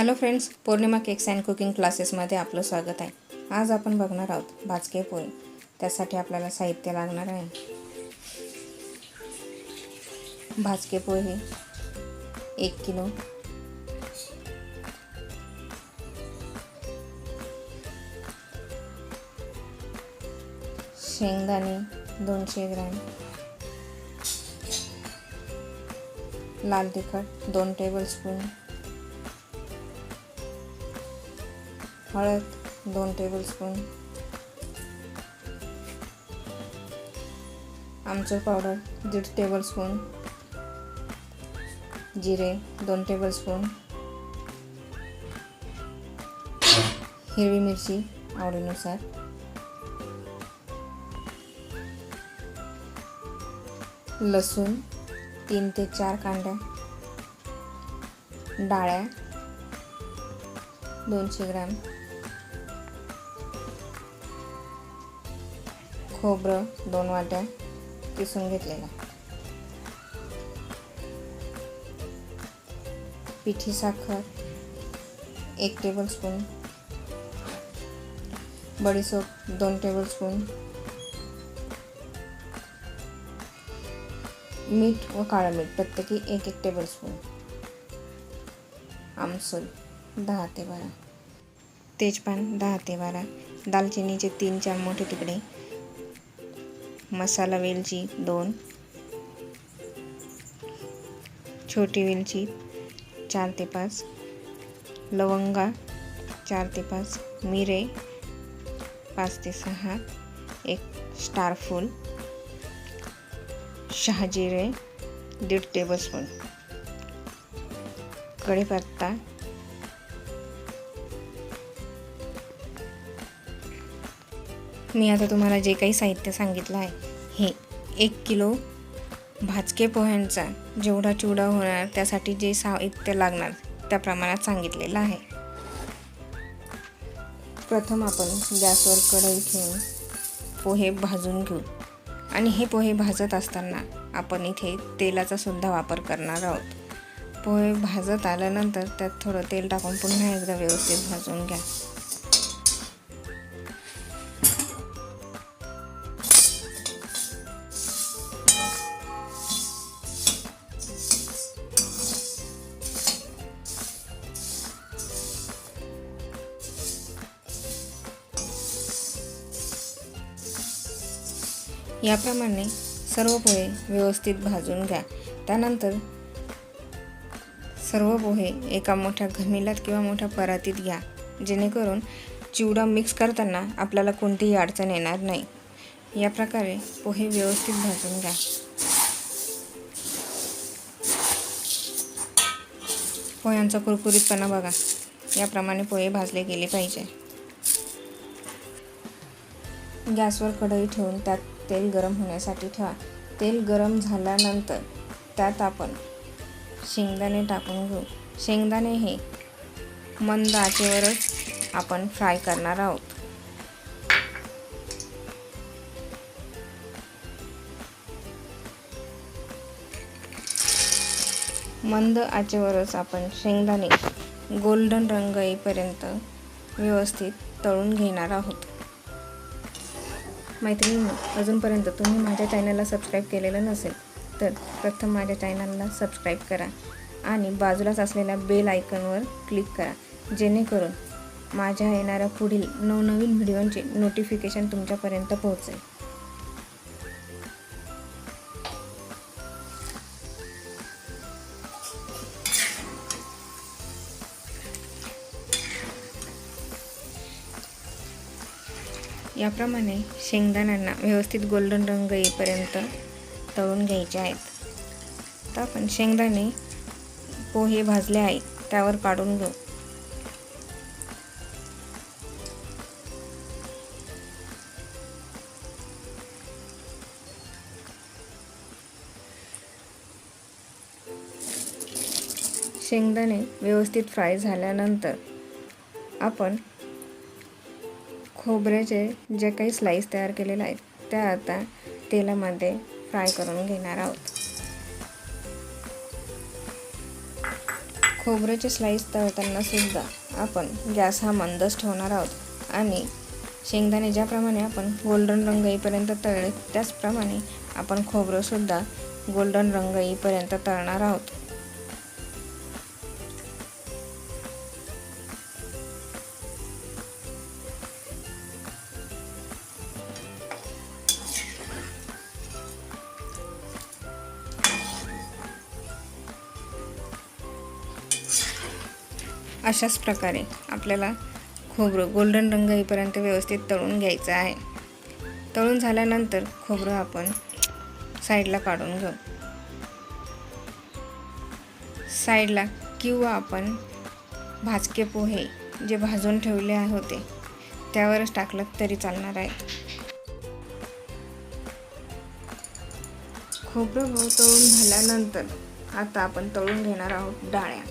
Hello friends, Purnima cakes and cooking क्लासेसमध्ये आपलं स्वागत आहे. आज आपण बघणार आहोत भाजके पोहे. त्यासाठी आपल्याला साहित्य लागणार आहे. भाजके पोहे 1 किलो, शेंगदाणे 200 ग्रॅम, लाल तिखट 2 टेबलस्पून, हळद 2 टेबलस्पून, आमचूर पावडर 1.5 टेबलस्पून, जिरे 2 टेबलस्पून, हिरवी मिरची आवडीनुसार, लसूण 3 ते 4 कांड्या, डाळ्या 200 ग्रॅम, खोबरं 2 वाट्या किसून घेतलेला, पिठी साखर 1 टेबलस्पून, बडीशेप 2 टेबलस्पून, मीठ व काळं मीठ प्रत्येकी 1 टेबलस्पून, आमसूल 10 ते 12, तेजपान 10 ते 12, दालचिनीचे 3-4 मोठे तुकडे, मसाला वेलची 2, छोटी वेलची 4 ते 5, लवंगा 4 ते 5, मिरे 5 ते 6, 1 स्टार फूल, शहाजिरे 1.5 टेबलस्पून, कढीपत्ता, मी आता तुम्हाला जे काही साहित्य सांगितलं आहे हे 1 किलो भाजके पोह्यांचा जेवढा चिवडा होणार त्यासाठी जे साहित्य लागणार त्या प्रमाणात सांगितलेलं आहे. प्रथम आपण गॅसवर कढई ठेवून पोहे भाजून घेऊ आणि हे पोहे भाजत असताना आपण इथे तेलाचा सुद्धा वापर करणार आहोत. पोहे भाजत आल्यानंतर त्यात थोडं तेल टाकून पुन्हा एकदा व्यवस्थित भाजून घ्या. याप्रमाणे सर्व पोहे व्यवस्थित भाजून घ्या. त्यानंतर सर्व पोहे एका मोठ्या घमिल्यात किंवा मोठ्या परातीत घ्या, जेणेकरून चिवडा मिक्स करताना आपल्याला कोणतीही अडचण येणार नाही. या प्रकारे पोहे व्यवस्थित भाजून घ्या. पोह्यांचा कुरकुरीतपणा बघा. याप्रमाणे पोहे भाजले गेले पाहिजे. गॅसवर कढई ठेवून त्यात तेल गरम होण्यासाठी ठेवा. तेल गरम झाल्यानंतर त्यात आपण शेंगदाणे टाकून घेऊ. शेंगदाणे हे मंद आचेवरच आपण फ्राय करणार आहोत. मंद आचेवरच आपण शेंगदाणे गोल्डन रंग येईपर्यंत व्यवस्थित तळून घेणार आहोत. मैत्रिणींनो, अजूनपर्यंत तुम्ही माझ्या चॅनलला सबस्क्राईब केलेलं नसेल तर प्रथम माझ्या चॅनलला सबस्क्राईब करा आणि बाजूलाच असलेल्या बेल आयकॉनवर क्लिक करा, जेणेकरून माझ्या येणाऱ्या पुढील नवनवीन व्हिडिओंचे नोटिफिकेशन तुमच्यापर्यंत पोहोचेल. याप्रमाणे शेंगदाण्यांना व्यवस्थित गोल्डन रंग येईपर्यंत तळून घ्यायचे आहेत. तर आपण शेंगदाणे पोहे भाजले आहेत त्यावर काढून घेऊ. शेंगदाणे व्यवस्थित फ्राय झाल्यानंतर आपण खोबऱ्याचे जे काही स्लाइस तयार केलेले आहेत त्या आता तेलामध्ये फ्राय करून घेणार आहोत. खोबऱ्याचे स्लाईस तळताना सुद्धा आपण गॅस हा मंदच ठेवणार आहोत आणि शेंगदाणे ज्याप्रमाणे आपण गोल्डन रंग येईपर्यंत तळले त्याचप्रमाणे आपण खोबरंसुद्धा गोल्डन रंग येईपर्यंत तळणार आहोत. अशाच प्रकारे आपल्याला खोबरं गोल्डन रंग येईपर्यंत व्यवस्थित तळून घ्यायचं आहे. तळून झाल्यानंतर खोबरं आपण साईडला काढून घेऊ. साईडला किंवा आपण भाजके पोहे जे भाजून ठेवले होते त्यावरच टाकलं तरी चालणार आहे. खोबरं तळून झाल्यानंतर आता आपण तळून घेणार आहोत डाळ्या.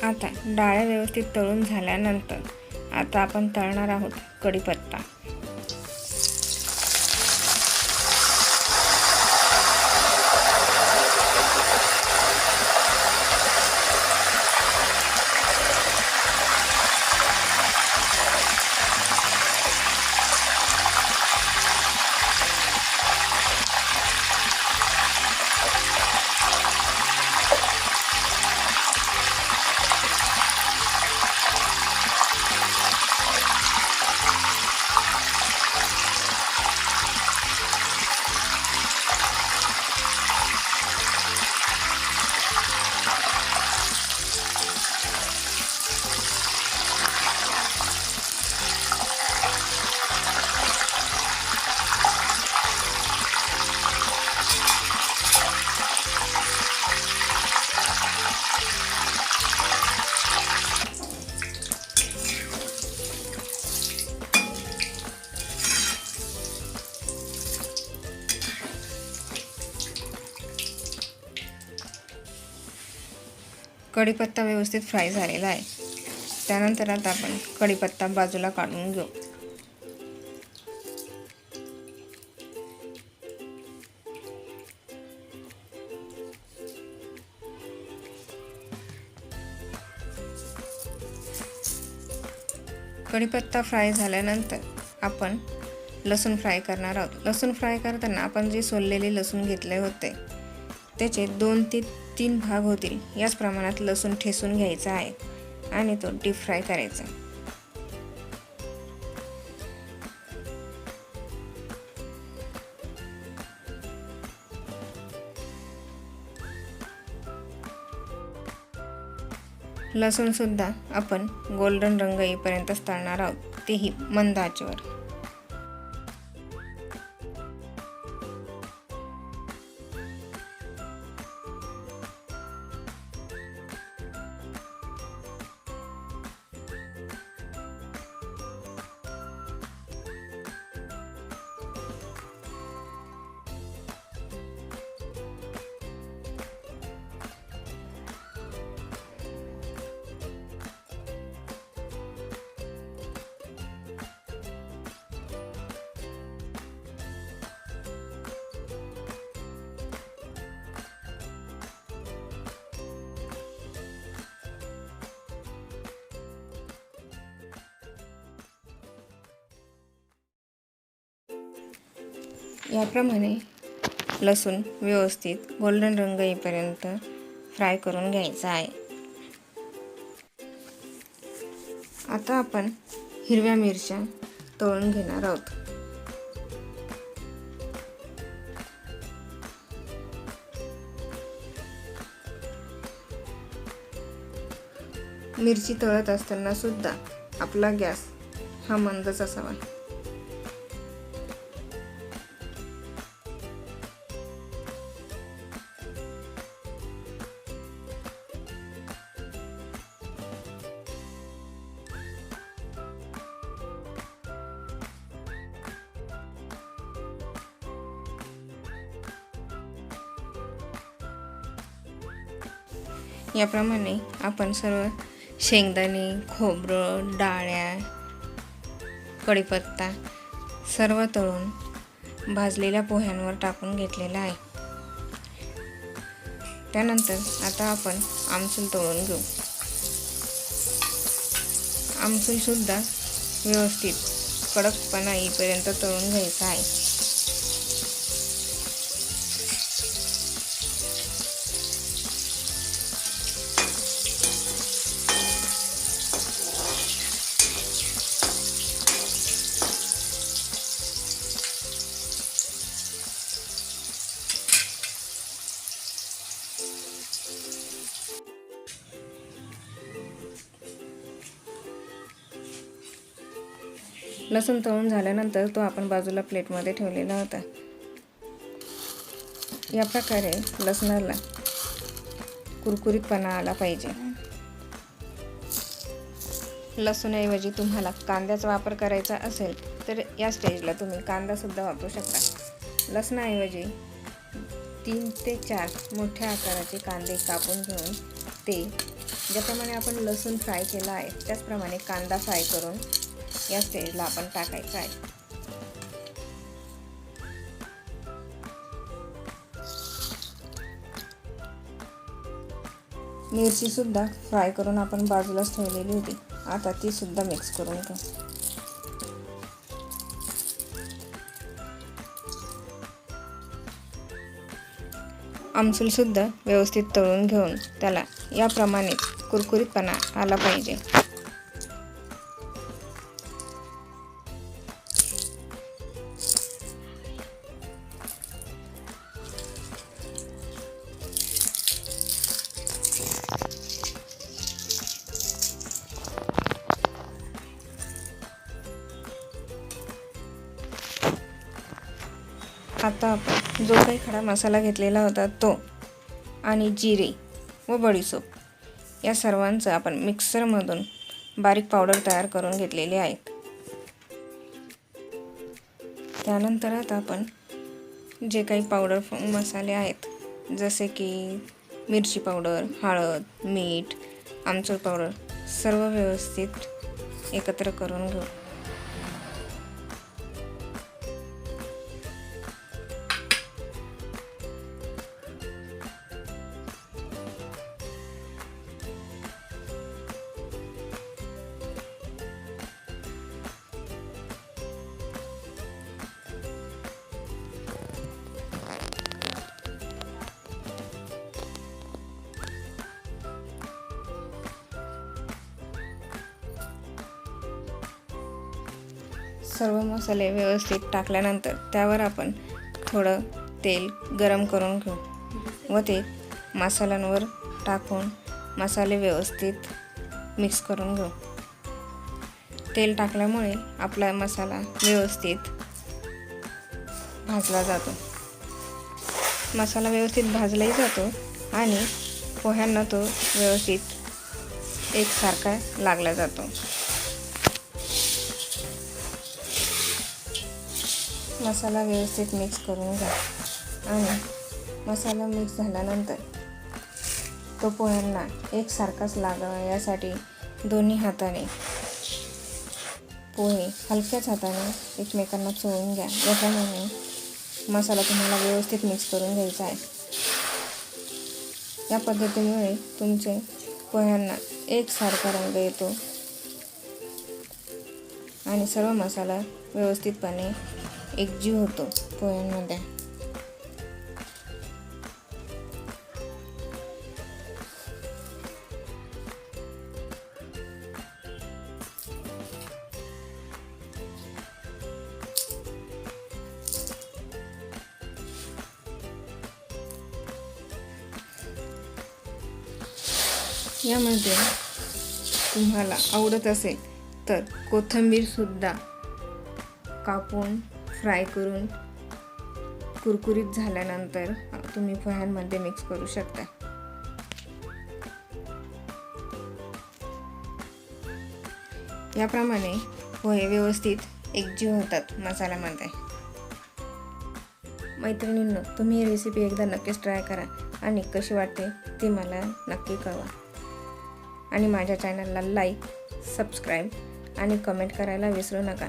आता डाळ्या व्यवस्थित तळून झाल्यानंतर आता आपण तळणार आहोत कढीपत्ता. कढीपत्ता व्यवस्थित फ्राय झालेला आहे. त्यानंतर आता आपण कढीपत्ता बाजूला काढून घेऊ. कढीपत्ता फ्राय झाल्यानंतर आपण लसूण फ्राय करणार आहोत. लसूण फ्राय करताना आपण जे सोललेले लसूण घेतले होते त्याचे 2 ते 3 भाग होतील याच प्रमाणात लसूण ठेचून घ्यायचा आहे आणि तो डीप फ्राय करायचा. लसूण सुद्धा आपण गोल्डन रंग येईपर्यंत तळणार आहोत, तेही मंद आचेवर. याप्रमाणे लसूण व्यवस्थित गोल्डन रंग येईपर्यंत फ्राय करून घ्यायचा आहे. आता आपण हिरव्या मिरच्या तळून घेणार आहोत. मिरची तळत असताना सुद्धा आपला गॅस हा मंदच असावा. याप्रमाणे आपण सर्व शेंगदाणे, खोबरं, डाळ्या, कढीपत्ता सर्व तळून भाजलेल्या पोह्यांवर टाकून घेतलेला आहे. त्यानंतर आता आपण आमसूल तळून घेऊ. आमसूल सुद्धा व्यवस्थित कडकपणा येईपर्यंत तळून घ्यायचा आहे. लसूण तळून झाल्यानंतर तो आपण बाजूला प्लेटमध्ये ठेवलेला होता. या प्रकारे लसणाला कुरकुरीतपणा आला पाहिजे. लसूणऐवजी तुम्हाला कांद्याचा वापर करायचा असेल तर या स्टेजला तुम्ही कांदासुद्धा वापरू शकता. लसणाऐवजी 3 ते 4 मोठ्या आकाराचे कांदे कापून घेऊन ते ज्याप्रमाणे आपण लसूण फ्राय केला आहे त्याचप्रमाणे कांदा फ्राय करून या स्टेजला आपण टाकायचं आहे. मिरची सुद्धा फ्राय करून आपण बाजूलाच ठेवलेली होती. आता ती सुद्धा मिक्स करून घेऊ. आमसूल सुद्धा व्यवस्थित तळून घेऊन त्याला याप्रमाणे कुरकुरीतपणा आला पाहिजे. आता आपण जो काही खडा मसाला घेतलेला होता तो आणि जिरे व बडीशेप या सर्वांचं आपण मिक्सरमधून बारीक पावडर तयार करून घेतलेली आहेत. त्यानंतर आता आपण जे काही पावडर मसाले आहेत जसे की मिरची पावडर, हळद, मीठ, आमचूर पावडर सर्व व्यवस्थित एकत्र करून घेऊ. सर्व मसाले व्यवस्थित टाकल्यानंतर त्यावर आपण थोडं तेल गरम करून घेऊ व ते मसाल्यांवर टाकून मसाले व्यवस्थित मिक्स करून घेऊ. तेल टाकल्यामुळे आपला मसाला व्यवस्थित भाजला जातो. मसाला व्यवस्थित भाजलाही जातो आणि पोह्यांना तो व्यवस्थित एकसारखा लागला जातो. मसाला व्यवस्थित मिक्स करून घ्या आणि मसाला मिक्स झाल्यानंतर तो पोह्यांना एकसारखाच लागावा यासाठी दोन्ही हाताने पोहे हलक्याच हाताने एकमेकांना चोळून घ्या. याप्रमाणे मसाला तुम्हाला व्यवस्थित मिक्स करून घ्यायचा आहे. या पद्धतीमुळे तुमचे पोह्यांना एकसारखा रंग येतो आणि सर्व मसाला व्यवस्थितपणे एकजीव होतो पोह्यांमध्ये. यामध्ये तुम्हाला आवडत असेल तर कोथिंबीर सुद्धा कापून फ्राय करून कुरकुरीत झाल्यानंतर तुम्ही पोह्यांमध्ये मिक्स करू शकता. याप्रमाणे पोहे व्यवस्थित एकजीव होतात मसाल्यामध्ये. मैत्रिणींनो, तुम्ही ही रेसिपी एकदा नक्कीच ट्राय करा आणि कशी वाटते ती मला नक्की कळवा. आणि माझ्या चॅनलला लाईक, सबस्क्राईब आणि कमेंट करायला विसरू नका.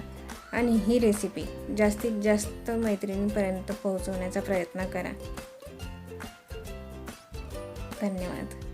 आणि ही रेसिपी जास्तीत जास्त मैत्रिणींपर्यंत पोहोचवण्याचा प्रयत्न करा. धन्यवाद.